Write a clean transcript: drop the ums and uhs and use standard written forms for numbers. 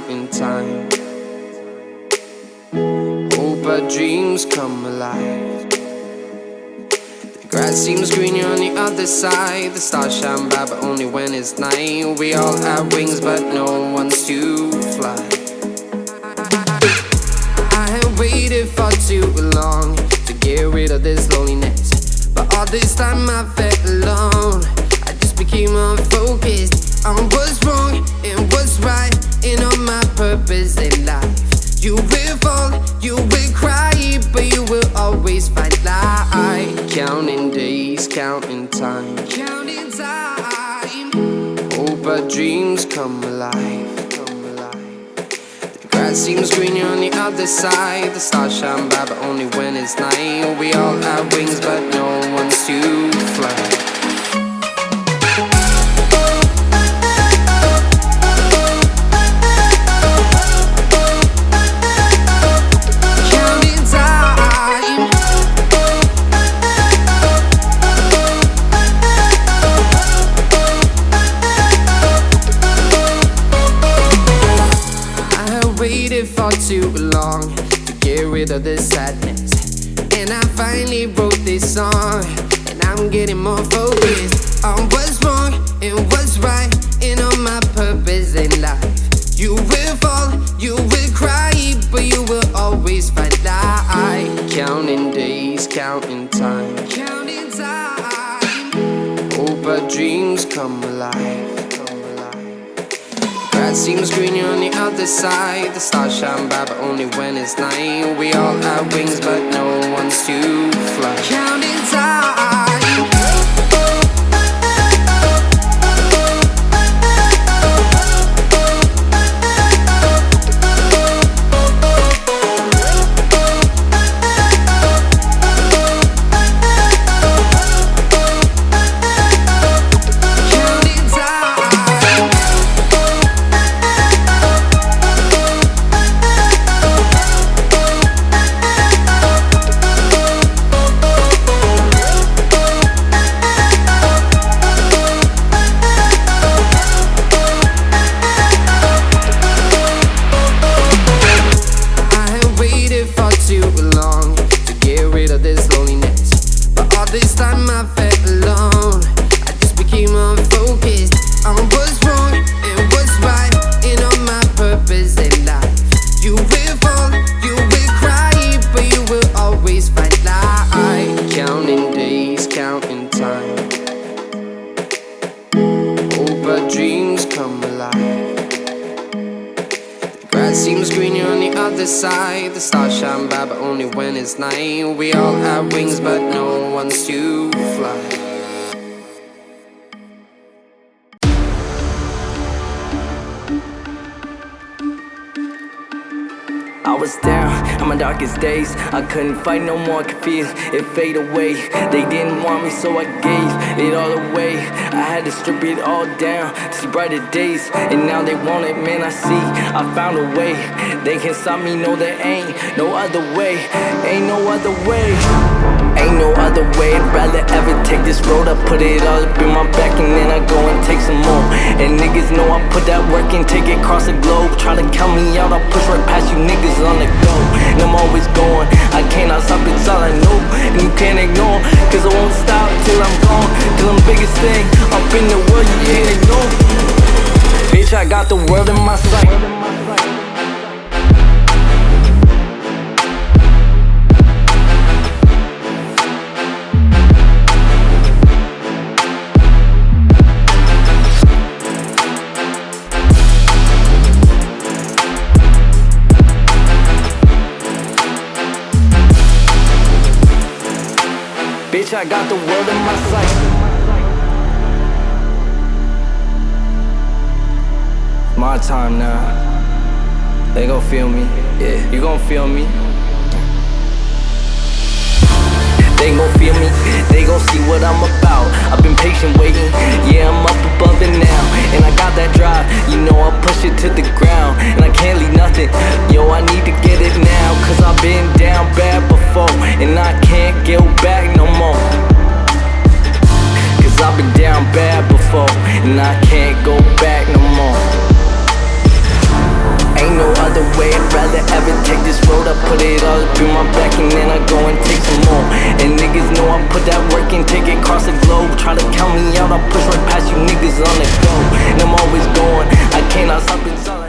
counting time. Hope our dreams come alive. The grass seems greener on the other side. The stars shine bright but only when it's night. We all have wings but no one's to fly. I have waited for too long to get rid of this loneliness, but all this time I felt alone. I just became unfocused on what's wrong and what's right, and on my purpose in life. You will fall, you will cry, but you will always find light. Counting days, counting time, counting time. Hope our dreams come alive. The grass seems greener on the other side. The stars shine bright but only when it's night. We all have wings but no one's to fly. For too long to get rid of this sadness, and I finally wrote this song, and I'm getting more focused on what's wrong and what's right, and on my purpose in life. You will fall, you will cry, but you will always find light. Counting days, counting time, counting time. Hope our dreams come alive. Grass seems greener on the other side. The stars shine bright but only when it's night. We all have wings but no one's to fly. Counting time. This time I felt alone. I just became unfocused on what's wrong and what's right, and on my purpose in life. You will fall, you will cry, but you will always find light. Counting days, counting time. Hope our dreams come alive. The grass seems greener on the other side. The stars shine bright but only when it's night. We all have wings but no one's to fly. I was down on my darkest days. I couldn't fight no more, I could feel it fade away. They didn't want me, so I gave it all away. I had to strip it all down to see brighter days. And now they want it, man, I see, I found a way. They can't stop me, no, there ain't no other way. Ain't no other way. Ain't no other way, I'd rather ever take this road. I put it all up in my back and then I go and take some more. And niggas know I put that work in, take it across the globe. Try to count me out, I'll push right past you niggas on the go. And I'm always going, I cannot stop, it's all I know. And you can't ignore, cause I won't stop till I'm gone. Till I'm biggest thing up in the world, you can't ignore. Bitch, I got the world in my sight. Bitch, I got the world in my sight. My time now. They gon' feel me. Yeah, you gon' feel me. They gon' feel me, they gon' see what I'm about. I've been patient waiting, yeah, I'm up above it now. And I got that drive, you know I push it to the ground. And I can't leave nothing, yo, I need to get it now. Cause I've been down bad before, and I can't go back no more. Cause I've been down bad before, and I can't go back no more. rather ever take this road. I put it all up in my back and then I go and take some more. And niggas know I put that work in, take it across the globe. Try to count me out, I push right past you niggas on the go. And I'm always going, I cannot stop inside.